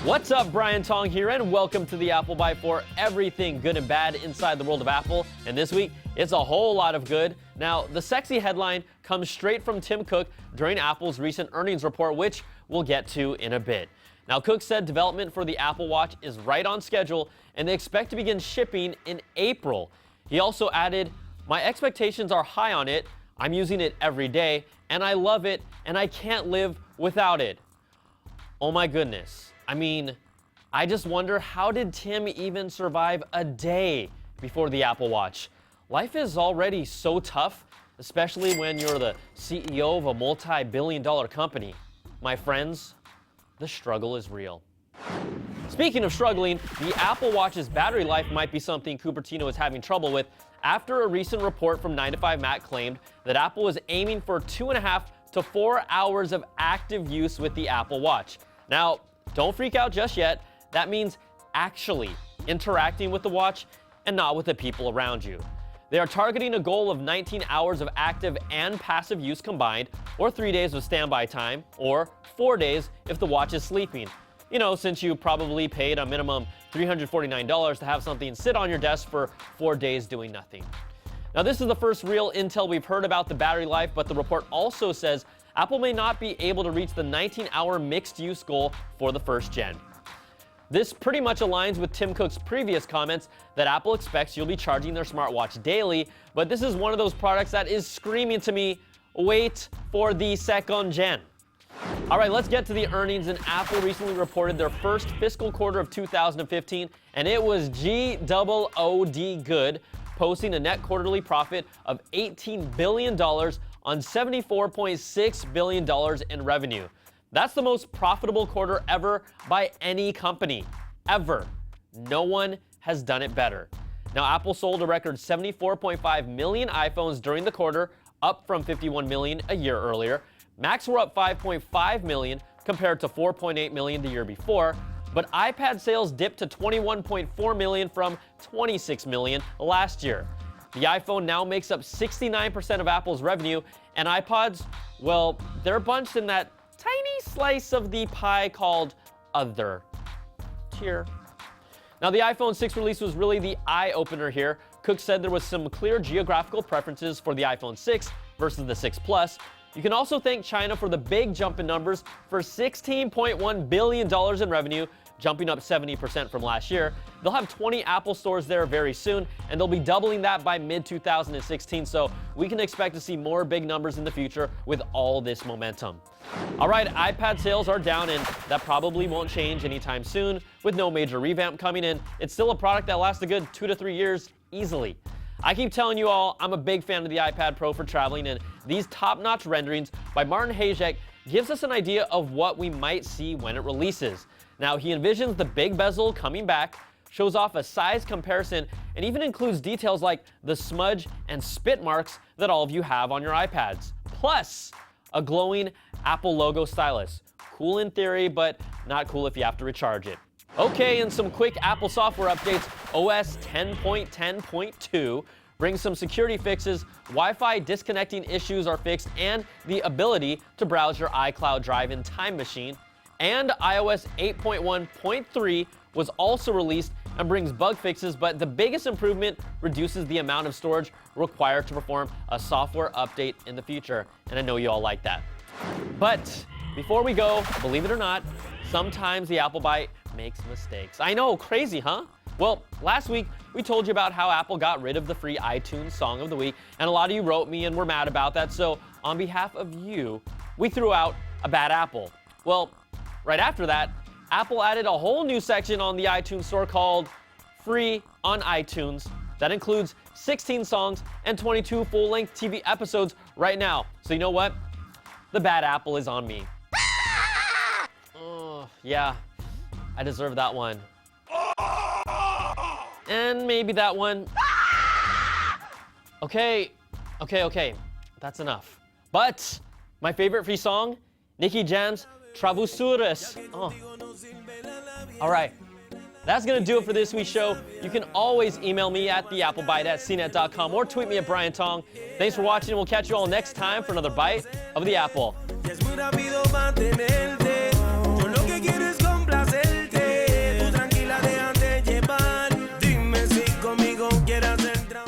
What's up, Brian Tong here, and welcome to the Apple Byte for everything good and bad inside the world of Apple. And this week, it's a whole lot of good. Now, the sexy headline comes straight from Tim Cook during Apple's recent earnings report, which we'll get to in a bit. Now, Cook said development for the Apple Watch is right on schedule, and they expect to begin shipping in April. He also added, "My expectations are high on it. I'm using it every day, and I love it, and I can't live without it." Oh my goodness. I mean, I just wonder, how did Tim even survive a day before the Apple Watch? Life is already so tough, especially when you're the CEO of a multi-billion-dollar company. My friends, the struggle is real. Speaking of struggling, the Apple Watch's battery life might be something Cupertino is having trouble with after a recent report from 9 to 5 Mac claimed that Apple is aiming for 2.5 to 4 hours of active use with the Apple Watch. Now, don't freak out just yet. That means actually interacting with the watch and not with the people around you. They are targeting a goal of 19 hours of active and passive use combined, or 3 days of standby time, or 4 days if the watch is sleeping. You know, since you probably paid a minimum $349 to have something sit on your desk for 4 days doing nothing. Now, this is the first real intel we've heard about the battery life, but the report also says Apple may not be able to reach the 19-hour mixed-use goal for the first gen. This pretty much aligns with Tim Cook's previous comments that Apple expects you'll be charging their smartwatch daily, but this is one of those products that is screaming to me, wait for the second gen. All right, let's get to the earnings. And Apple recently reported their first fiscal quarter of 2015, and it was G-O-O-D good, posting a net quarterly profit of $18 billion on $74.6 billion in revenue. That's the most profitable quarter ever by any company, ever. No one has done it better. Now, Apple sold a record 74.5 million iPhones during the quarter, up from 51 million a year earlier. Macs were up 5.5 million compared to 4.8 million the year before, but iPad sales dipped to 21.4 million from 26 million last year. The iPhone now makes up 69% of Apple's revenue, and iPods, well, they're bunched in that tiny slice of the pie called other tier. Now, the iPhone 6 release was really the eye-opener here. Cook said there was some clear geographical preferences for the iPhone 6 versus the 6 Plus. You can also thank China for the big jump in numbers for $16.1 billion in revenue, jumping up 70% from last year. They'll have 20 Apple stores there very soon, and they'll be doubling that by mid-2016, so we can expect to see more big numbers in the future with all this momentum. All right, iPad sales are down, and that probably won't change anytime soon. With no major revamp coming in, it's still a product that lasts a good 2 to 3 years easily. I keep telling you all, I'm a big fan of the iPad Pro for traveling, and these top-notch renderings by Martin Hajek gives us an idea of what we might see when it releases. Now, he envisions the big bezel coming back, shows off a size comparison, and even includes details like the smudge and spit marks that all of you have on your iPads. Plus, a glowing Apple logo stylus. Cool in theory, but not cool if you have to recharge it. Okay, and some quick Apple software updates. OS 10.10.2 brings some security fixes, Wi-Fi disconnecting issues are fixed, and the ability to browse your iCloud Drive in Time Machine. And iOS 8.1.3 was also released and brings bug fixes, but the biggest improvement reduces the amount of storage required to perform a software update in the future. And I know you all like that. But before we go, believe it or not, sometimes the Apple Byte makes mistakes. I know, crazy, huh? Well, last week, we told you about how Apple got rid of the free iTunes Song of the Week, and a lot of you wrote me and were mad about that, so on behalf of you, we threw out a bad apple. Well, right after that, Apple added a whole new section on the iTunes Store called Free on iTunes. That includes 16 songs and 22 full-length TV episodes right now. So you know what? The bad apple is on me. Oh, yeah, I deserve that one. And maybe that one. Okay, that's enough. But my favorite free song, Nicky Jam's Travessuras. Oh. All right, that's gonna do it for this week's show. You can always email me at theapplebyte@cnet.com or tweet me at Brian Tong. Thanks for watching, and we'll catch you all next time for another Bite of the Apple. conmigo quieras entrar.